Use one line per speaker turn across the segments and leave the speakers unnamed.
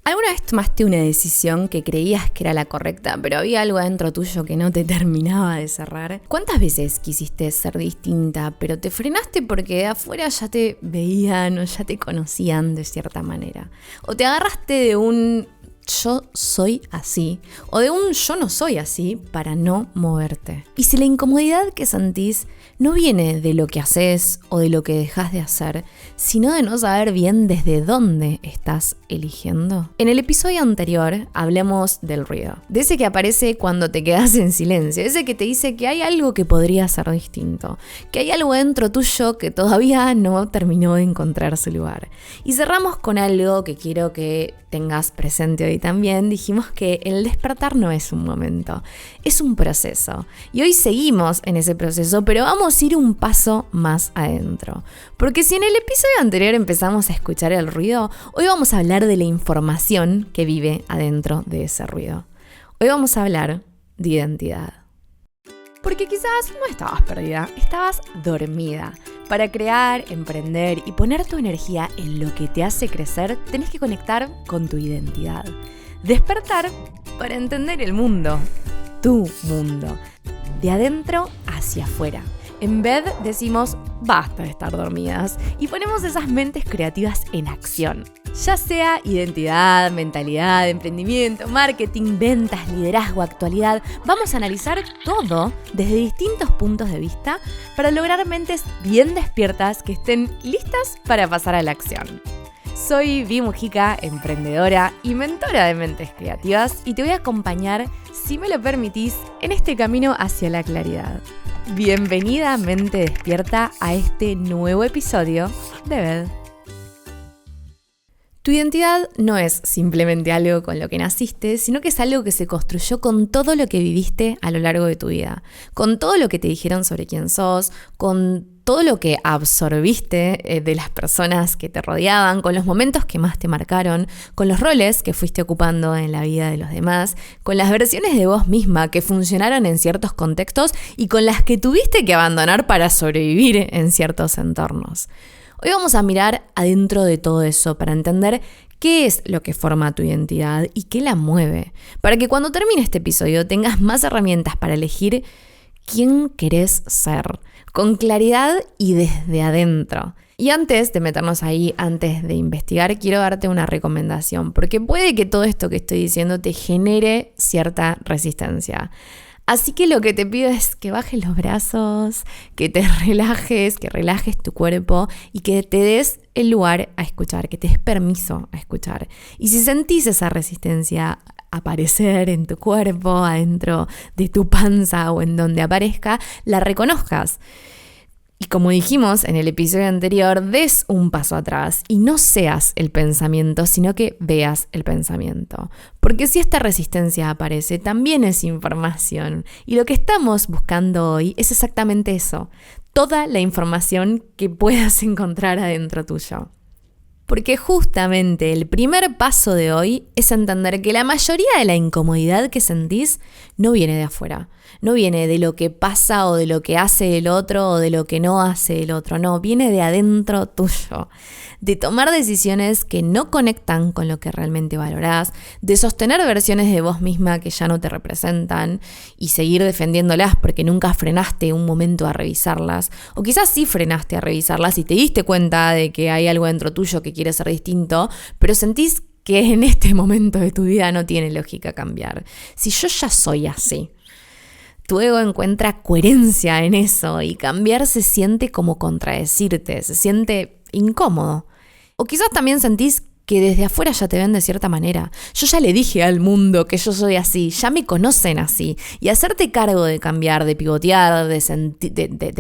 ¿Alguna vez tomaste una decisión que creías que era la correcta, pero había algo adentro tuyo que no te terminaba de cerrar? ¿Cuántas veces quisiste ser distinta, pero te frenaste porque de afuera ya te veían o ya te conocían de cierta manera? ¿O te agarraste de un yo soy así o de un yo no soy así para no moverte? Y si la incomodidad que sentís no viene de lo que haces o de lo que dejas de hacer, sino de no saber bien desde dónde estás eligiendo. En el episodio anterior hablamos del ruido, de ese que aparece cuando te quedas en silencio, ese que te dice que hay algo que podría ser distinto, que hay algo dentro tuyo que todavía no terminó de encontrar su lugar. Y cerramos con algo que quiero que tengas presente hoy también. Dijimos que el despertar no es un momento, es un proceso. Y hoy seguimos en ese proceso, pero vamos a ir un paso más adentro. Porque si en el episodio anterior empezamos a escuchar el ruido, hoy vamos a hablar de la información que vive adentro de ese ruido. Hoy vamos a hablar de identidad. Porque quizás no estabas perdida, estabas dormida. Para crear, emprender y poner tu energía en lo que te hace crecer, tenés que conectar con tu identidad. Despertar para entender el mundo, tu mundo, de adentro hacia afuera. En Bed decimos basta de estar dormidas y ponemos esas mentes creativas en acción. Ya sea identidad, mentalidad, emprendimiento, marketing, ventas, liderazgo, actualidad, vamos a analizar todo desde distintos puntos de vista para lograr mentes bien despiertas que estén listas para pasar a la acción. Soy Vi Mujica, emprendedora y mentora de mentes creativas, y te voy a acompañar, si me lo permitís, en este camino hacia la claridad. Bienvenida, mente despierta, a este nuevo episodio de Bed. Tu identidad no es simplemente algo con lo que naciste, sino que es algo que se construyó con todo lo que viviste a lo largo de tu vida, con todo lo que te dijeron sobre quién sos, con todo lo que absorbiste de las personas que te rodeaban, con los momentos que más te marcaron, con los roles que fuiste ocupando en la vida de los demás, con las versiones de vos misma que funcionaron en ciertos contextos y con las que tuviste que abandonar para sobrevivir en ciertos entornos. Hoy vamos a mirar adentro de todo eso para entender qué es lo que forma tu identidad y qué la mueve, para que cuando termine este episodio tengas más herramientas para elegir quién querés ser, con claridad y desde adentro. Y antes de meternos ahí, antes de investigar, quiero darte una recomendación, porque puede que todo esto que estoy diciendo te genere cierta resistencia. Así que lo que te pido es que bajes los brazos, que te relajes, que relajes tu cuerpo y que te des el lugar a escuchar, que te des permiso a escuchar. Y si sentís esa resistencia aparecer en tu cuerpo, adentro de tu panza o en donde aparezca, la reconozcas. Y como dijimos en el episodio anterior, des un paso atrás y no seas el pensamiento, sino que veas el pensamiento. Porque si esta resistencia aparece, también es información. Y lo que estamos buscando hoy es exactamente eso. Toda la información que puedas encontrar adentro tuyo. Porque justamente el primer paso de hoy es entender que la mayoría de la incomodidad que sentís no viene de afuera. No viene de lo que pasa o de lo que hace el otro o de lo que no hace el otro. No, viene de adentro tuyo. De tomar decisiones que no conectan con lo que realmente valorás, de sostener versiones de vos misma que ya no te representan y seguir defendiéndolas porque nunca frenaste un momento a revisarlas. O quizás sí frenaste a revisarlas y te diste cuenta de que hay algo dentro tuyo que quiere ser distinto, pero sentís que en este momento de tu vida no tiene lógica cambiar. Si yo ya soy así, tu ego encuentra coherencia en eso y cambiar se siente como contradecirte, se siente incómodo. O quizás también sentís que desde afuera ya te ven de cierta manera. Yo ya le dije al mundo que yo soy así, ya me conocen así. Y hacerte cargo de cambiar, de pivotear, de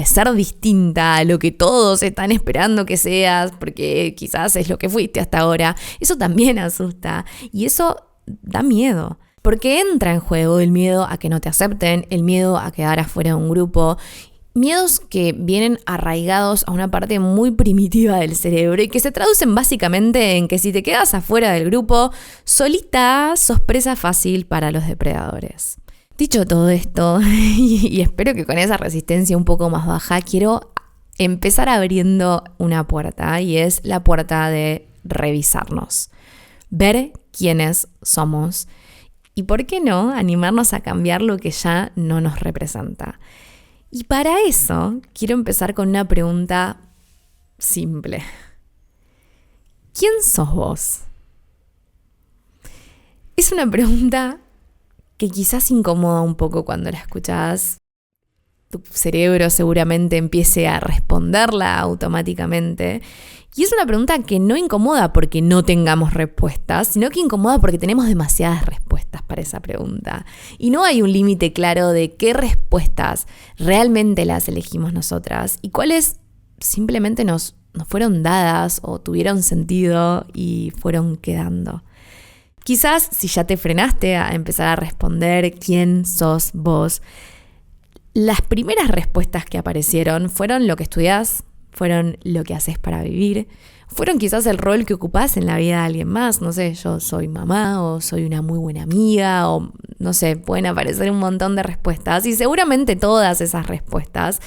ser distinta a lo que todos están esperando que seas, porque quizás es lo que fuiste hasta ahora, eso también asusta y eso da miedo. Porque entra en juego el miedo a que no te acepten, el miedo a quedar afuera de un grupo. Miedos que vienen arraigados a una parte muy primitiva del cerebro y que se traducen básicamente en que si te quedas afuera del grupo, solita sos presa fácil para los depredadores. Dicho todo esto, y espero que con esa resistencia un poco más baja, quiero empezar abriendo una puerta, y es la puerta de revisarnos. ver quiénes somos y, ¿por qué no?, animarnos a cambiar lo que ya no nos representa. Y para eso quiero empezar con una pregunta simple. ¿Quién sos vos? Es una pregunta que quizás incomoda un poco cuando la escuchás. Tu cerebro seguramente empiece a responderla automáticamente. Y es una pregunta que no incomoda porque no tengamos respuestas, sino que incomoda porque tenemos demasiadas respuestas para esa pregunta. Y no hay un límite claro de qué respuestas realmente las elegimos nosotras y cuáles simplemente nos fueron dadas o tuvieron sentido y fueron quedando. Quizás si ya te frenaste a empezar a responder quién sos vos, las primeras respuestas que aparecieron fueron lo que estudiás, fueron lo que haces para vivir, fueron quizás el rol que ocupás en la vida de alguien más. No sé, yo soy mamá o soy una muy buena amiga o no sé, pueden aparecer un montón de respuestas y seguramente todas esas respuestas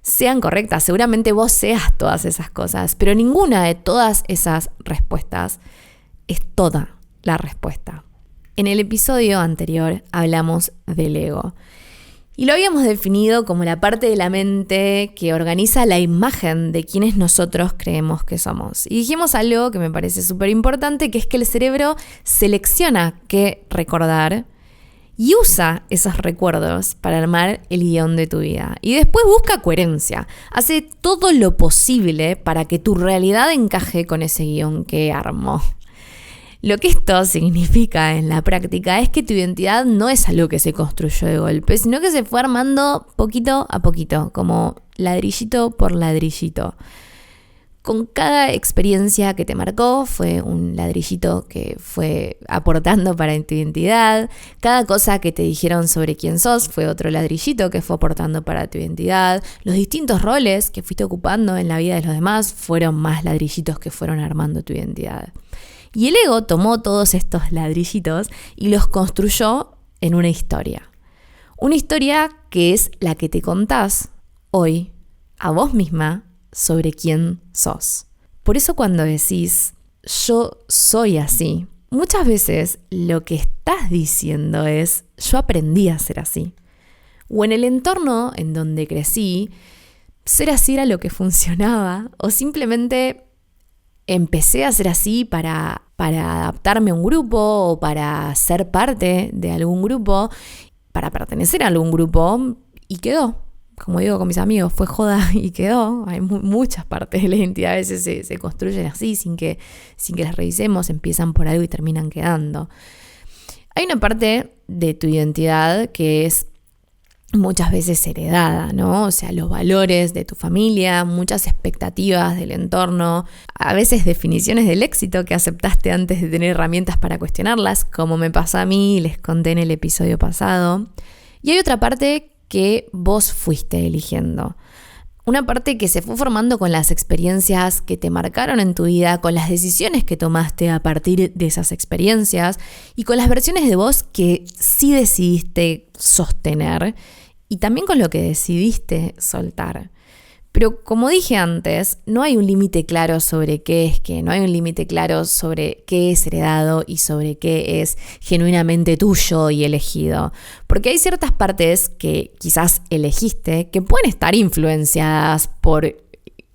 sean correctas, seguramente vos seas todas esas cosas, pero ninguna de todas esas respuestas es toda la respuesta. En el episodio anterior hablamos del ego. Y lo habíamos definido como la parte de la mente que organiza la imagen de quienes nosotros creemos que somos. Y dijimos algo que me parece súper importante, que es que el cerebro selecciona qué recordar y usa esos recuerdos para armar el guión de tu vida. Y después busca coherencia. Hace todo lo posible para que tu realidad encaje con ese guión que armó. Lo que esto significa en la práctica es que tu identidad no es algo que se construyó de golpe, sino que se fue armando poquito a poquito, como ladrillito por ladrillito. Con cada experiencia que te marcó fue un ladrillito que fue aportando para tu identidad. Cada cosa que te dijeron sobre quién sos fue otro ladrillito que fue aportando para tu identidad. Los distintos roles que fuiste ocupando en la vida de los demás fueron más ladrillitos que fueron armando tu identidad. Y el ego tomó todos estos ladrillitos y los construyó en una historia. Una historia que es la que te contás hoy a vos misma sobre quién sos. Por eso cuando decís, yo soy así, muchas veces lo que estás diciendo es, yo aprendí a ser así. O en el entorno en donde crecí, ser así era lo que funcionaba, o simplemente empecé a ser así para adaptarme a un grupo o para ser parte de algún grupo, para pertenecer a algún grupo y quedó. Como digo con mis amigos, fue joda y quedó. Hay muchas partes de la identidad a veces se construyen así sin que las revisemos, empiezan por algo y terminan quedando. Hay una parte de tu identidad que es muchas veces heredada, ¿no? O sea, los valores de tu familia, muchas expectativas del entorno, a veces definiciones del éxito que aceptaste antes de tener herramientas para cuestionarlas, como me pasó a mí y les conté en el episodio pasado. Y hay otra parte que vos fuiste eligiendo. Una parte que se fue formando con las experiencias que te marcaron en tu vida, con las decisiones que tomaste a partir de esas experiencias y con las versiones de vos que sí decidiste sostener y también con lo que decidiste soltar. Pero como dije antes, no hay un límite claro sobre qué es qué, no hay un límite claro sobre qué es heredado y sobre qué es genuinamente tuyo y elegido. Porque hay ciertas partes que quizás elegiste que pueden estar influenciadas por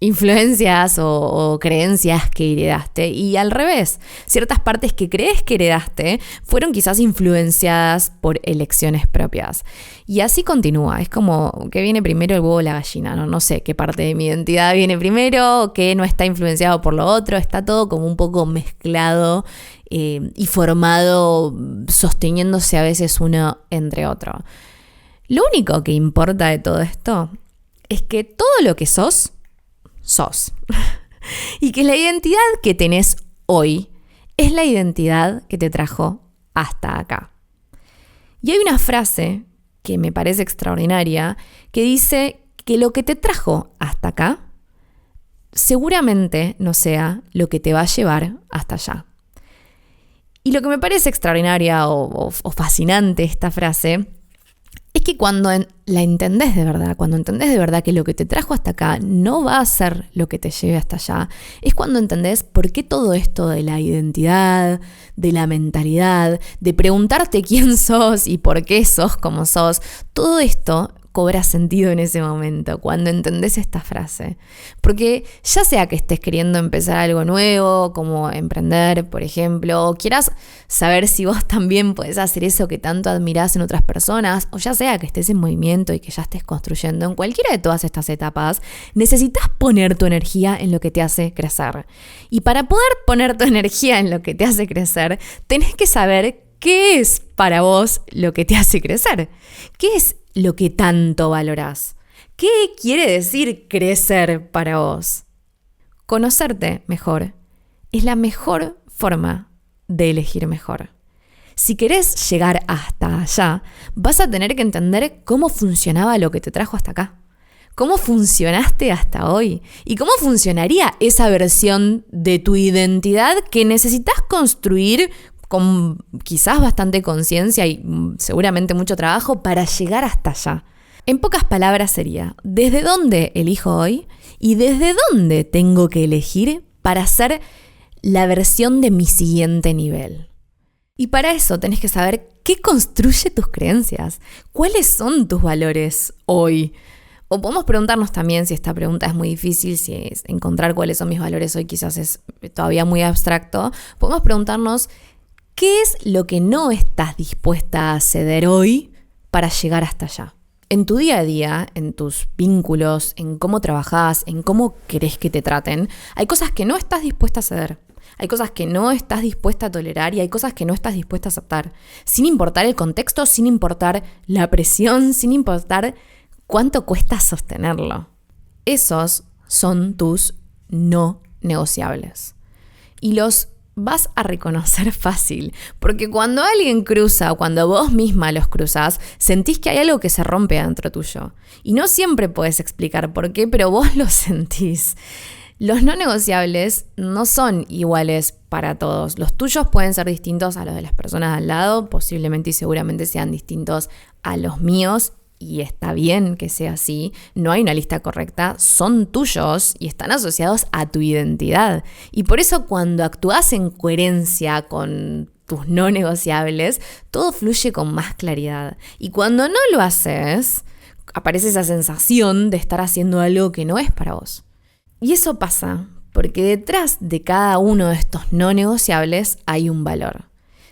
influencias o creencias que heredaste y al revés, ciertas partes que crees que heredaste fueron quizás influenciadas por elecciones propias y así continúa, es como que viene primero el huevo o la gallina, no sé qué parte de mi identidad viene primero, qué no está influenciado por lo otro, está todo como un poco mezclado y formado, sosteniéndose a veces uno entre otro. Lo único que importa de todo esto es que todo lo que sos y que la identidad que tenés hoy es la identidad que te trajo hasta acá. Y hay una frase que me parece extraordinaria que dice que lo que te trajo hasta acá seguramente no sea lo que te va a llevar hasta allá. Y lo que me parece extraordinaria o fascinante esta frase es que cuando la entendés de verdad, cuando entendés de verdad que lo que te trajo hasta acá no va a ser lo que te lleve hasta allá, es cuando entendés por qué todo esto de la identidad, de la mentalidad, de preguntarte quién sos y por qué sos como sos, todo esto cobra sentido en ese momento, cuando entendés esta frase. Porque ya sea que estés queriendo empezar algo nuevo, como emprender, por ejemplo, o quieras saber si vos también podés hacer eso que tanto admirás en otras personas, o ya sea que estés en movimiento y que ya estés construyendo, en cualquiera de todas estas etapas, necesitas poner tu energía en lo que te hace crecer. Y para poder poner tu energía en lo que te hace crecer, tenés que saber qué es para vos lo que te hace crecer. ¿Qué es lo que tanto valorás? ¿Qué quiere decir crecer para vos? Conocerte mejor es la mejor forma de elegir mejor. Si querés llegar hasta allá, vas a tener que entender cómo funcionaba lo que te trajo hasta acá. ¿Cómo funcionaste hasta hoy? ¿Y cómo funcionaría esa versión de tu identidad que necesitas construir con quizás bastante conciencia y seguramente mucho trabajo para llegar hasta allá? En pocas palabras sería, ¿desde dónde elijo hoy? ¿Y desde dónde tengo que elegir para ser la versión de mi siguiente nivel? Y para eso tenés que saber qué construye tus creencias, cuáles son tus valores hoy. O podemos preguntarnos también, si esta pregunta es muy difícil, si es encontrar cuáles son mis valores hoy quizás es todavía muy abstracto, podemos preguntarnos ¿qué es lo que no estás dispuesta a ceder hoy para llegar hasta allá? En tu día a día, en tus vínculos, en cómo trabajás, en cómo querés que te traten, hay cosas que no estás dispuesta a ceder. Hay cosas que no estás dispuesta a tolerar y hay cosas que no estás dispuesta a aceptar. Sin importar el contexto, sin importar la presión, sin importar cuánto cuesta sostenerlo. Esos son tus no negociables. Y los vas a reconocer fácil, porque cuando alguien cruza o cuando vos misma los cruzás, sentís que hay algo que se rompe dentro tuyo. Y no siempre podés explicar por qué, pero vos lo sentís. Los no negociables no son iguales para todos. Los tuyos pueden ser distintos a los de las personas al lado, posiblemente y seguramente sean distintos a los míos. Y está bien que sea así, no hay una lista correcta, son tuyos y están asociados a tu identidad. Y por eso cuando actúas en coherencia con tus no negociables, todo fluye con más claridad. Y cuando no lo haces, aparece esa sensación de estar haciendo algo que no es para vos. Y eso pasa porque detrás de cada uno de estos no negociables hay un valor.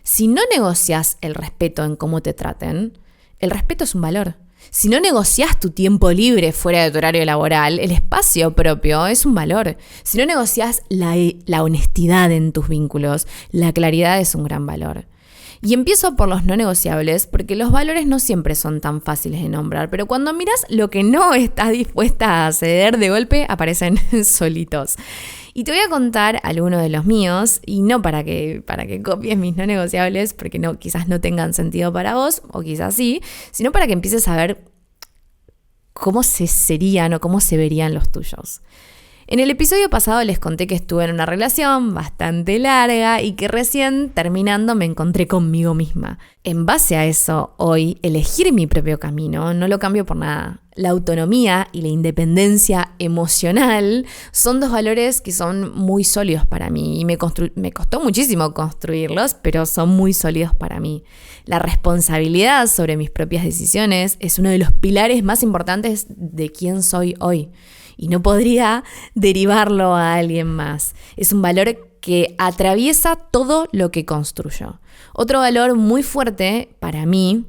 Si no negocias el respeto en cómo te traten, el respeto es un valor. Si no negocias tu tiempo libre fuera de tu horario laboral, el espacio propio es un valor. Si no negocias la honestidad en tus vínculos, la claridad es un gran valor. Y empiezo por los no negociables porque los valores no siempre son tan fáciles de nombrar, pero cuando miras lo que no estás dispuesta a ceder, de golpe aparecen solitos. Y te voy a contar algunos de los míos, y no para que copies mis no negociables, porque quizás no tengan sentido para vos, o quizás sí, sino para que empieces a ver cómo serían o cómo se verían los tuyos. En el episodio pasado les conté que estuve en una relación bastante larga y que recién terminando me encontré conmigo misma. En base a eso, hoy, elegir mi propio camino no lo cambio por nada. La autonomía y la independencia emocional son dos valores que son muy sólidos para mí y me costó muchísimo construirlos, pero son muy sólidos para mí. La responsabilidad sobre mis propias decisiones es uno de los pilares más importantes de quién soy hoy. Y no podría derivarlo a alguien más. Es un valor que atraviesa todo lo que construyo. Otro valor muy fuerte para mí,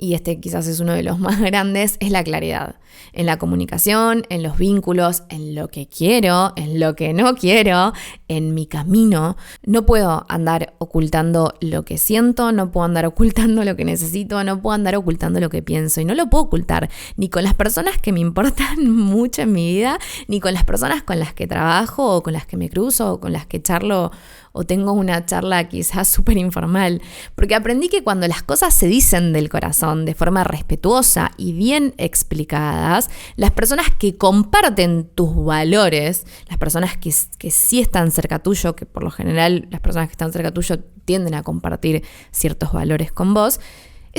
y este quizás es uno de los más grandes, es la claridad. En la comunicación, en los vínculos, en lo que quiero, en lo que no quiero, en mi camino. No puedo andar ocultando lo que siento, no puedo andar ocultando lo que necesito, no puedo andar ocultando lo que pienso. Y no lo puedo ocultar ni con las personas que me importan mucho en mi vida, ni con las personas con las que trabajo o con las que me cruzo o con las que charlo o tengo una charla quizás súper informal. Porque aprendí que cuando las cosas se dicen del corazón de forma respetuosa y bien explicadas, las personas que comparten tus valores, las personas que sí están cerca tuyo, que por lo general las personas que están cerca tuyo tienden a compartir ciertos valores con vos,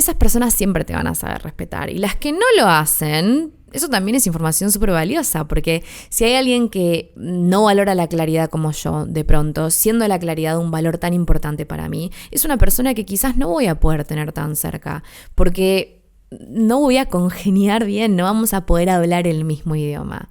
esas personas siempre te van a saber respetar. Y las que no lo hacen, eso también es información súper valiosa, porque si hay alguien que no valora la claridad como yo, de pronto, siendo la claridad un valor tan importante para mí, es una persona que quizás no voy a poder tener tan cerca, porque no voy a congeniar bien, no vamos a poder hablar el mismo idioma.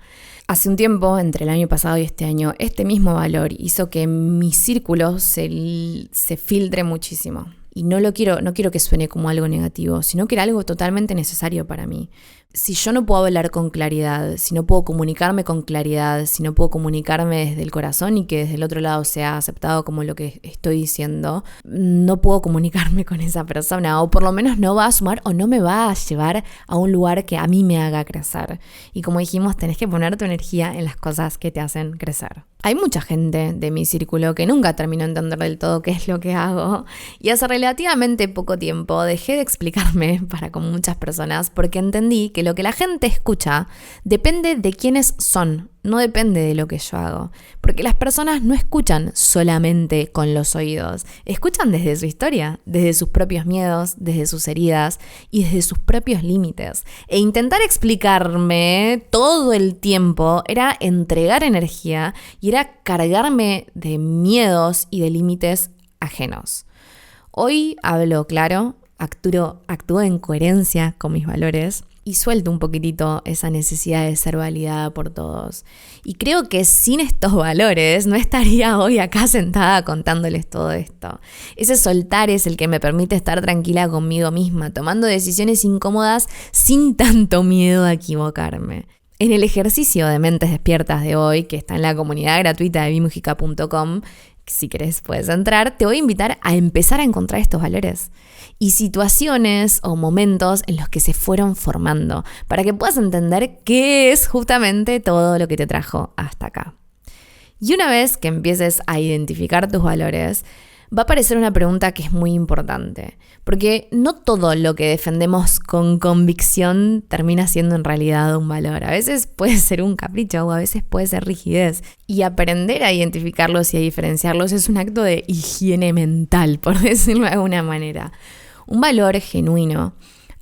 Hace un tiempo, entre el año pasado y este año, este mismo valor hizo que mi círculo se filtre muchísimo. Y no quiero que suene como algo negativo, sino que era algo totalmente necesario para mí. Si yo no puedo hablar con claridad, si no puedo comunicarme con claridad, si no puedo comunicarme desde el corazón y que desde el otro lado sea aceptado como lo que estoy diciendo, no puedo comunicarme con esa persona, o por lo menos no va a sumar o no me va a llevar a un lugar que a mí me haga crecer. Y como dijimos, tenés que poner tu energía en las cosas que te hacen crecer. Hay mucha gente de mi círculo que nunca terminó de entender del todo qué es lo que hago, y hace relativamente poco tiempo dejé de explicarme para con muchas personas porque entendí que lo que la gente escucha depende de quiénes son, no depende de lo que yo hago. Porque las personas no escuchan solamente con los oídos, escuchan desde su historia, desde sus propios miedos, desde sus heridas y desde sus propios límites. E intentar explicarme todo el tiempo era entregar energía y era cargarme de miedos y de límites ajenos. Hoy hablo claro, actúo en coherencia con mis valores y suelto un poquitito esa necesidad de ser validada por todos. Y creo que sin estos valores no estaría hoy acá sentada contándoles todo esto. Ese soltar es el que me permite estar tranquila conmigo misma, tomando decisiones incómodas sin tanto miedo a equivocarme. En el ejercicio de Mentes Despiertas de hoy, que está en la comunidad gratuita de bimujica.com, si querés puedes entrar, te voy a invitar a empezar a encontrar estos valores y situaciones o momentos en los que se fueron formando para que puedas entender qué es justamente todo lo que te trajo hasta acá. Y una vez que empieces a identificar tus valores, va a aparecer una pregunta que es muy importante, porque no todo lo que defendemos con convicción termina siendo en realidad un valor. A veces puede ser un capricho o a veces puede ser rigidez. Y aprender a identificarlos y a diferenciarlos es un acto de higiene mental, por decirlo de alguna manera. Un valor genuino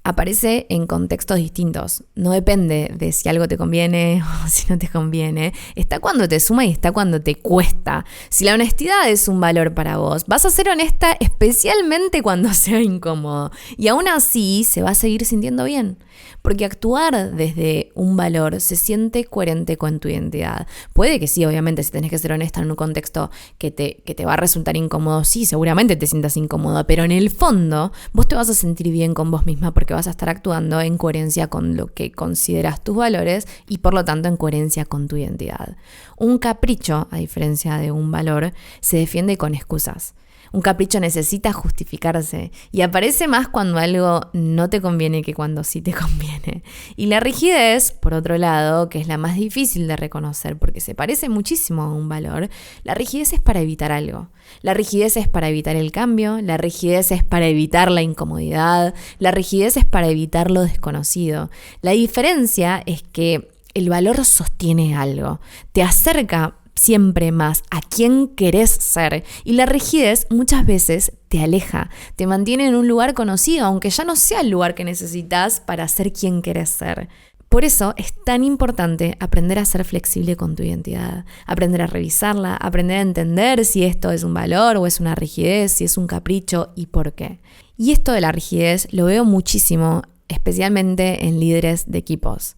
aparece en contextos distintos. No depende de si algo te conviene o si no te conviene. Está cuando te suma y está cuando te cuesta. Si la honestidad es un valor para vos, vas a ser honesta especialmente cuando sea incómodo. Y aún así se va a seguir sintiendo bien. Porque actuar desde un valor se siente coherente con tu identidad. Puede que sí, obviamente, si tenés que ser honesta en un contexto que te va a resultar incómodo, sí, seguramente te sientas incómoda, pero en el fondo vos te vas a sentir bien con vos misma porque vas a estar actuando en coherencia con lo que consideras tus valores y por lo tanto en coherencia con tu identidad. Un capricho, a diferencia de un valor, se defiende con excusas. Un capricho necesita justificarse y aparece más cuando algo no te conviene que cuando sí te conviene. Y la rigidez, por otro lado, que es la más difícil de reconocer porque se parece muchísimo a un valor, la rigidez es para evitar algo. La rigidez es para evitar el cambio, la rigidez es para evitar la incomodidad, la rigidez es para evitar lo desconocido. La diferencia es que el valor sostiene algo, te acerca siempre más a quién querés ser, y la rigidez muchas veces te aleja, te mantiene en un lugar conocido, aunque ya no sea el lugar que necesitas para ser quien querés ser. Por eso es tan importante aprender a ser flexible con tu identidad, aprender a revisarla, aprender a entender si esto es un valor o es una rigidez, si es un capricho y por qué. Y esto de la rigidez lo veo muchísimo, especialmente en líderes de equipos.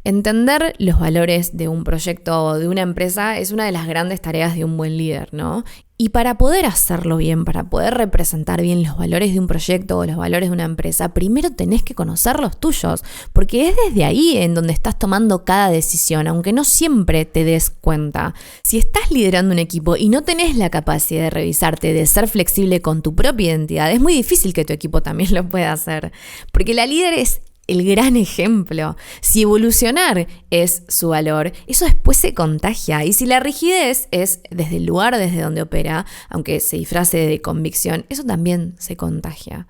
Entender los valores de un proyecto o de una empresa es una de las grandes tareas de un buen líder, ¿no? Y para poder hacerlo bien, para poder representar bien los valores de un proyecto o los valores de una empresa, primero tenés que conocer los tuyos, porque es desde ahí en donde estás tomando cada decisión, aunque no siempre te des cuenta. Si estás liderando un equipo y no tenés la capacidad de revisarte, de ser flexible con tu propia identidad, es muy difícil que tu equipo también lo pueda hacer, porque la líder es el gran ejemplo. Si evolucionar es su valor, eso después se contagia. Y si la rigidez es desde el lugar desde donde opera, aunque se disfrace de convicción, eso también se contagia.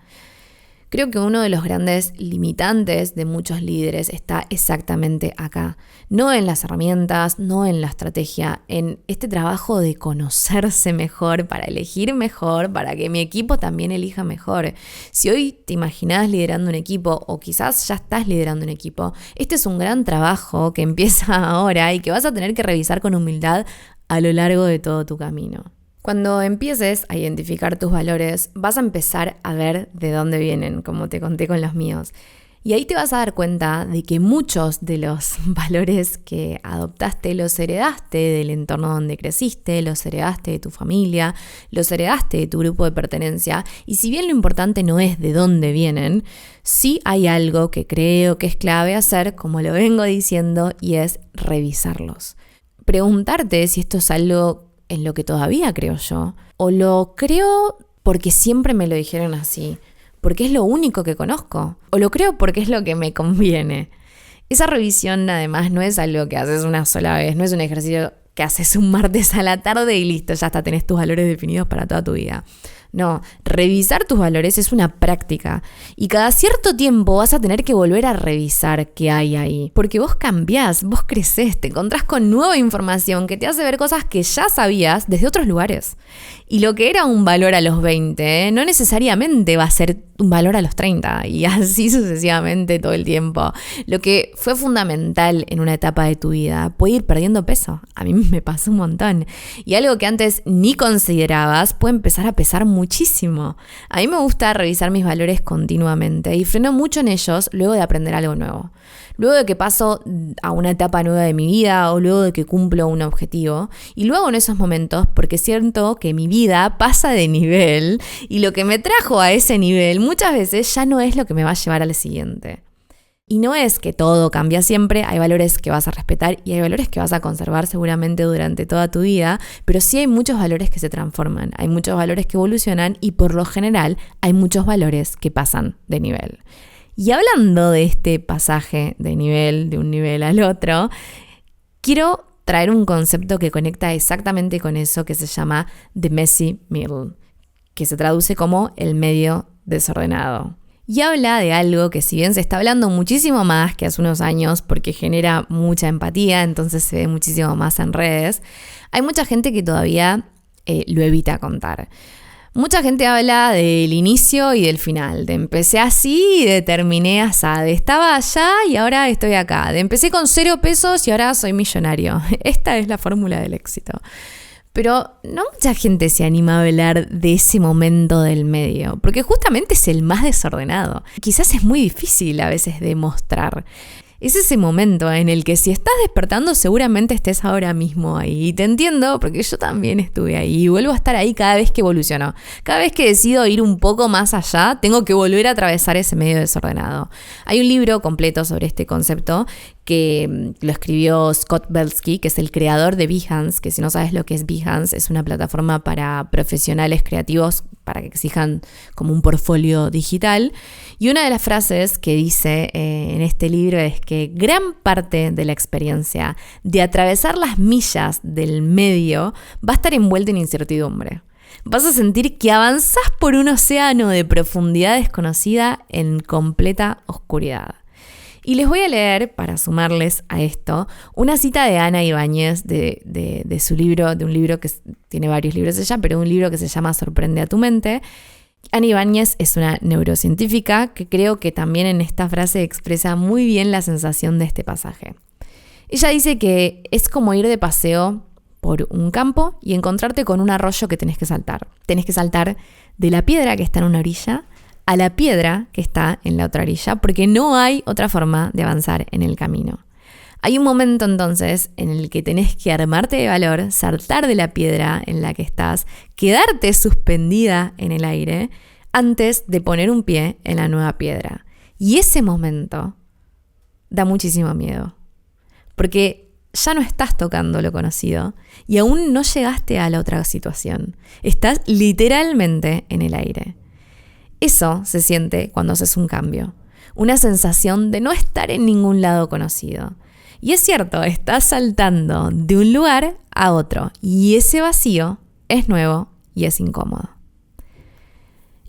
Creo que uno de los grandes limitantes de muchos líderes está exactamente acá. No en las herramientas, no en la estrategia, en este trabajo de conocerse mejor, para elegir mejor, para que mi equipo también elija mejor. Si hoy te imaginás liderando un equipo o quizás ya estás liderando un equipo, este es un gran trabajo que empieza ahora y que vas a tener que revisar con humildad a lo largo de todo tu camino. Cuando empieces a identificar tus valores, vas a empezar a ver de dónde vienen, como te conté con los míos. Y ahí te vas a dar cuenta de que muchos de los valores que adoptaste los heredaste del entorno donde creciste, los heredaste de tu familia, los heredaste de tu grupo de pertenencia. Y si bien lo importante no es de dónde vienen, sí hay algo que creo que es clave hacer, como lo vengo diciendo, y es revisarlos. Preguntarte si esto es algo en lo que todavía creo yo, o lo creo porque siempre me lo dijeron así, porque es lo único que conozco, o lo creo porque es lo que me conviene. Esa revisión además no es algo que haces una sola vez, no es un ejercicio que haces un martes a la tarde y listo, ya hasta tenés tus valores definidos para toda tu vida. No, revisar tus valores es una práctica y cada cierto tiempo vas a tener que volver a revisar qué hay ahí. Porque vos cambiás, vos crecés, te encontrás con nueva información que te hace ver cosas que ya sabías desde otros lugares. Y lo que era un valor a los 20 no necesariamente va a ser un valor a los 30 y así sucesivamente todo el tiempo. Lo que fue fundamental en una etapa de tu vida puede ir perdiendo peso. A mí me pasó un montón. Y algo que antes ni considerabas puede empezar a pesar muchísimo. A mí me gusta revisar mis valores continuamente y freno mucho en ellos luego de aprender algo nuevo. Luego de que paso a una etapa nueva de mi vida o luego de que cumplo un objetivo. Y luego en esos momentos porque siento que mi vida pasa de nivel y lo que me trajo a ese nivel muchas veces ya no es lo que me va a llevar al siguiente. Y no es que todo cambia siempre, hay valores que vas a respetar y hay valores que vas a conservar seguramente durante toda tu vida, pero sí hay muchos valores que se transforman, hay muchos valores que evolucionan y por lo general hay muchos valores que pasan de nivel. Y hablando de este pasaje de nivel, de un nivel al otro, quiero traer un concepto que conecta exactamente con eso que se llama The Messy Middle, que se traduce como el medio desordenado. Y habla de algo que si bien se está hablando muchísimo más que hace unos años porque genera mucha empatía, entonces se ve muchísimo más en redes, hay mucha gente que todavía lo evita contar. Mucha gente habla del inicio y del final, de empecé así y de terminé asá, de estaba allá y ahora estoy acá, de empecé con 0 pesos y ahora soy millonario. Esta es la fórmula del éxito. Pero no mucha gente se anima a hablar de ese momento del medio, porque justamente es el más desordenado. Quizás es muy difícil a veces de mostrar. Es ese momento en el que si estás despertando seguramente estés ahora mismo ahí. Y te entiendo porque yo también estuve ahí y vuelvo a estar ahí cada vez que evoluciono. Cada vez que decido ir un poco más allá, tengo que volver a atravesar ese medio desordenado. Hay un libro completo sobre este concepto que lo escribió Scott Belsky, que es el creador de Behance, que si no sabes lo que es Behance, es una plataforma para profesionales creativos para que exijan como un portfolio digital. Y una de las frases que dice en este libro es que gran parte de la experiencia de atravesar las millas del medio va a estar envuelta en incertidumbre. Vas a sentir que avanzás por un océano de profundidad desconocida en completa oscuridad. Y les voy a leer, para sumarles a esto, una cita de Ana Ibáñez de su libro, de un libro que tiene varios libros ella, pero un libro que se llama Sorprende a tu mente. Ana Ibáñez es una neurocientífica que creo que también en esta frase expresa muy bien la sensación de este pasaje. Ella dice que es como ir de paseo por un campo y encontrarte con un arroyo que tenés que saltar. Tenés que saltar de la piedra que está en una orilla a la piedra que está en la otra orilla, porque no hay otra forma de avanzar en el camino. Hay un momento entonces en el que tenés que armarte de valor, saltar de la piedra en la que estás, quedarte suspendida en el aire antes de poner un pie en la nueva piedra. Y ese momento da muchísimo miedo, porque ya no estás tocando lo conocido y aún no llegaste a la otra situación. Estás literalmente en el aire. Eso se siente cuando haces un cambio, una sensación de no estar en ningún lado conocido. Y es cierto, estás saltando de un lugar a otro y ese vacío es nuevo y es incómodo.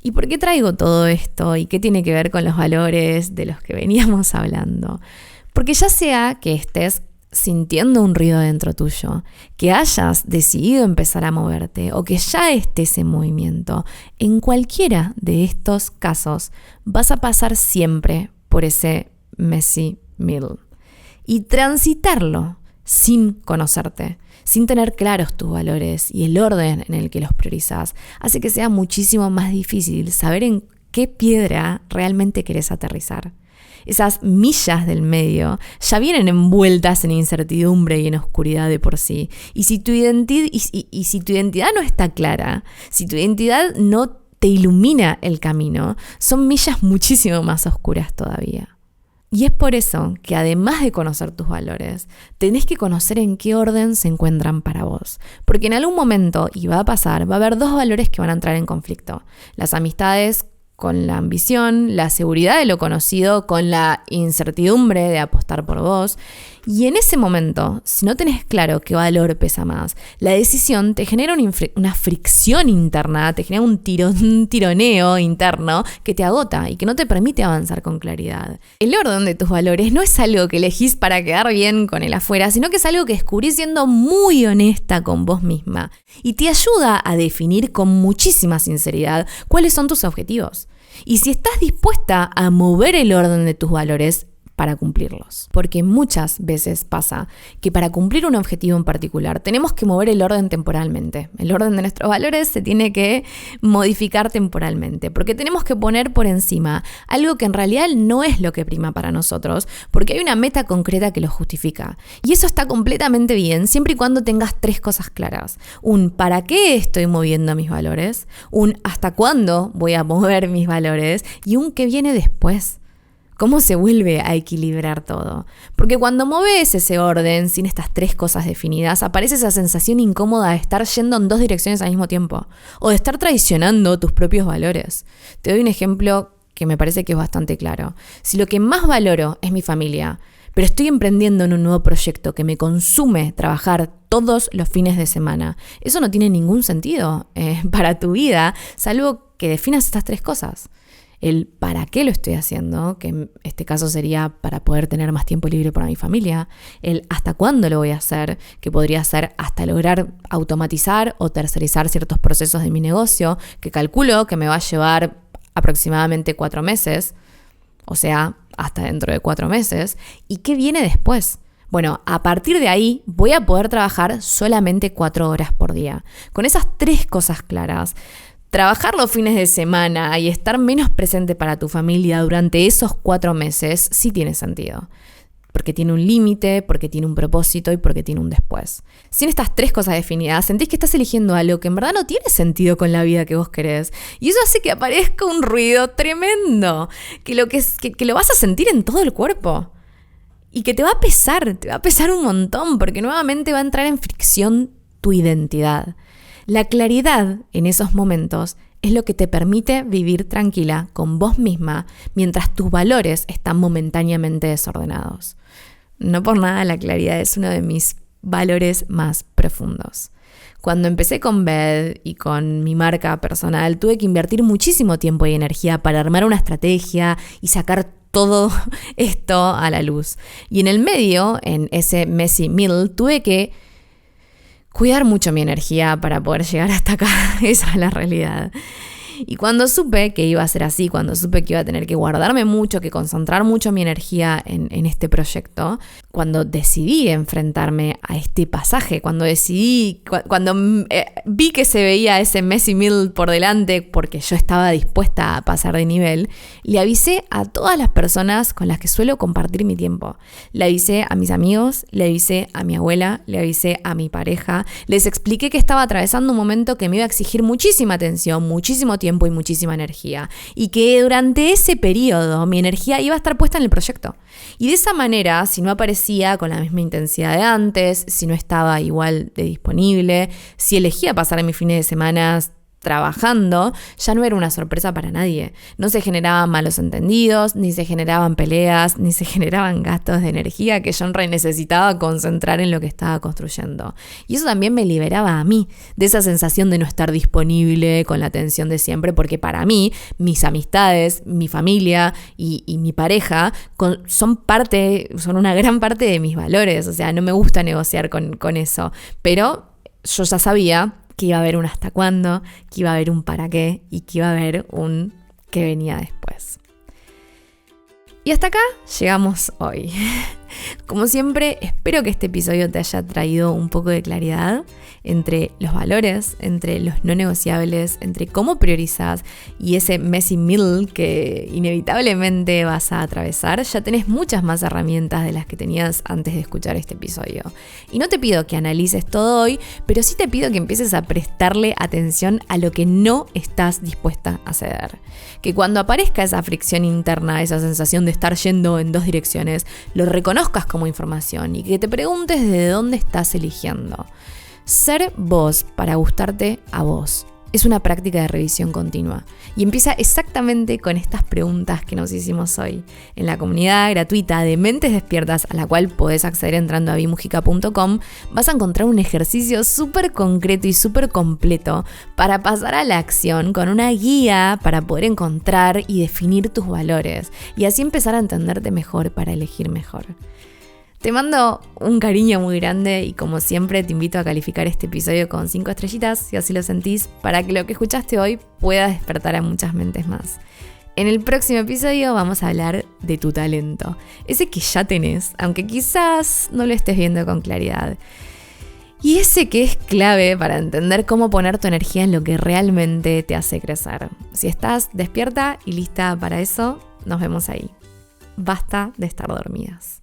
¿Y por qué traigo todo esto? ¿Y qué tiene que ver con los valores de los que veníamos hablando? Porque ya sea que estés sintiendo un ruido dentro tuyo, que hayas decidido empezar a moverte o que ya estés en movimiento, en cualquiera de estos casos vas a pasar siempre por ese messy middle. Y transitarlo sin conocerte, sin tener claros tus valores y el orden en el que los priorizas, hace que sea muchísimo más difícil saber en qué piedra realmente querés aterrizar. Esas millas del medio ya vienen envueltas en incertidumbre y en oscuridad de por sí. Y si tu identidad no está clara, si tu identidad no te ilumina el camino, son millas muchísimo más oscuras todavía. Y es por eso que además de conocer tus valores, tenés que conocer en qué orden se encuentran para vos. Porque en algún momento, y va a pasar, va a haber dos valores que van a entrar en conflicto. Las amistades con la ambición, la seguridad de lo conocido, con la incertidumbre de apostar por vos. Y en ese momento, si no tenés claro qué valor pesa más, la decisión te genera una fricción interna, te genera un tironeo interno que te agota y que no te permite avanzar con claridad. El orden de tus valores no es algo que elegís para quedar bien con el afuera, sino que es algo que descubrís siendo muy honesta con vos misma y te ayuda a definir con muchísima sinceridad cuáles son tus objetivos. Y si estás dispuesta a mover el orden de tus valores para cumplirlos. Porque muchas veces pasa que para cumplir un objetivo en particular tenemos que mover el orden temporalmente. El orden de nuestros valores se tiene que modificar temporalmente, porque tenemos que poner por encima algo que en realidad no es lo que prima para nosotros, porque hay una meta concreta que lo justifica. Y eso está completamente bien, siempre y cuando tengas tres cosas claras. Un ¿para qué estoy moviendo mis valores? Un ¿hasta cuándo voy a mover mis valores? Y un ¿qué viene después? ¿Cómo se vuelve a equilibrar todo? Porque cuando mueves ese orden sin estas tres cosas definidas, aparece esa sensación incómoda de estar yendo en dos direcciones al mismo tiempo o de estar traicionando tus propios valores. Te doy un ejemplo que me parece que es bastante claro. Si lo que más valoro es mi familia, pero estoy emprendiendo en un nuevo proyecto que me consume trabajar todos los fines de semana, eso no tiene ningún sentido para tu vida, salvo que definas estas tres cosas. El para qué lo estoy haciendo, que en este caso sería para poder tener más tiempo libre para mi familia. El hasta cuándo lo voy a hacer, que podría ser hasta lograr automatizar o tercerizar ciertos procesos de mi negocio, que calculo que me va a llevar aproximadamente 4 meses, o sea, hasta dentro de 4 meses. ¿Y qué viene después? Bueno, a partir de ahí voy a poder trabajar solamente 4 horas por día. Con esas tres cosas claras, trabajar los fines de semana y estar menos presente para tu familia durante esos 4 meses sí tiene sentido. Porque tiene un límite, porque tiene un propósito y porque tiene un después. Sin estas tres cosas definidas, sentís que estás eligiendo algo que en verdad no tiene sentido con la vida que vos querés. Y eso hace que aparezca un ruido tremendo, que lo vas a sentir en todo el cuerpo. Y que te va a pesar un montón, porque nuevamente va a entrar en fricción tu identidad. La claridad en esos momentos es lo que te permite vivir tranquila con vos misma mientras tus valores están momentáneamente desordenados. No por nada la claridad es uno de mis valores más profundos. Cuando empecé con Bed y con mi marca personal, tuve que invertir muchísimo tiempo y energía para armar una estrategia y sacar todo esto a la luz. Y en el medio, en ese messy middle, tuve que cuidar mucho mi energía para poder llegar hasta acá. Esa es la realidad. Y cuando supe que iba a ser así, cuando supe que iba a tener que guardarme mucho, que concentrar mucho mi energía en este proyecto, cuando decidí enfrentarme a este pasaje, cuando vi que se veía ese messy middle por delante porque yo estaba dispuesta a pasar de nivel, le avisé a todas las personas con las que suelo compartir mi tiempo. Le avisé a mis amigos, le avisé a mi abuela, le avisé a mi pareja, les expliqué que estaba atravesando un momento que me iba a exigir muchísima atención, muchísimo tiempo y muchísima energía, y que durante ese periodo mi energía iba a estar puesta en el proyecto. Y de esa manera, si no aparecía con la misma intensidad de antes, si no estaba igual de disponible, si elegía pasar mis fines de semana trabajando, ya no era una sorpresa para nadie. No se generaban malos entendidos, ni se generaban peleas, ni se generaban gastos de energía que yo necesitaba concentrar en lo que estaba construyendo. Y eso también me liberaba a mí de esa sensación de no estar disponible con la atención de siempre, porque para mí, mis amistades, mi familia y mi pareja son una gran parte de mis valores. O sea, no me gusta negociar con eso. Pero yo ya sabía que iba a haber un hasta cuándo, que iba a haber un para qué y que iba a haber un qué venía después. Y hasta acá llegamos hoy. Como siempre, espero que este episodio te haya traído un poco de claridad entre los valores, entre los no negociables, entre cómo priorizas y ese messy middle que inevitablemente vas a atravesar. Ya tenés muchas más herramientas de las que tenías antes de escuchar este episodio. Y no te pido que analices todo hoy, pero sí te pido que empieces a prestarle atención a lo que no estás dispuesta a ceder. Que cuando aparezca esa fricción interna, esa sensación de estar yendo en dos direcciones, lo reconozcas como información y que te preguntes de dónde estás eligiendo. Ser vos para gustarte a vos es una práctica de revisión continua y empieza exactamente con estas preguntas que nos hicimos hoy. En la comunidad gratuita de Mentes Despiertas, a la cual podés acceder entrando a bimujica.com, vas a encontrar un ejercicio súper concreto y súper completo para pasar a la acción con una guía para poder encontrar y definir tus valores y así empezar a entenderte mejor para elegir mejor. Te mando un cariño muy grande y como siempre te invito a calificar este episodio con 5 estrellitas si así lo sentís, para que lo que escuchaste hoy pueda despertar a muchas mentes más. En el próximo episodio vamos a hablar de tu talento, ese que ya tenés, aunque quizás no lo estés viendo con claridad. Y ese que es clave para entender cómo poner tu energía en lo que realmente te hace crecer. Si estás despierta y lista para eso, nos vemos ahí. Basta de estar dormidas.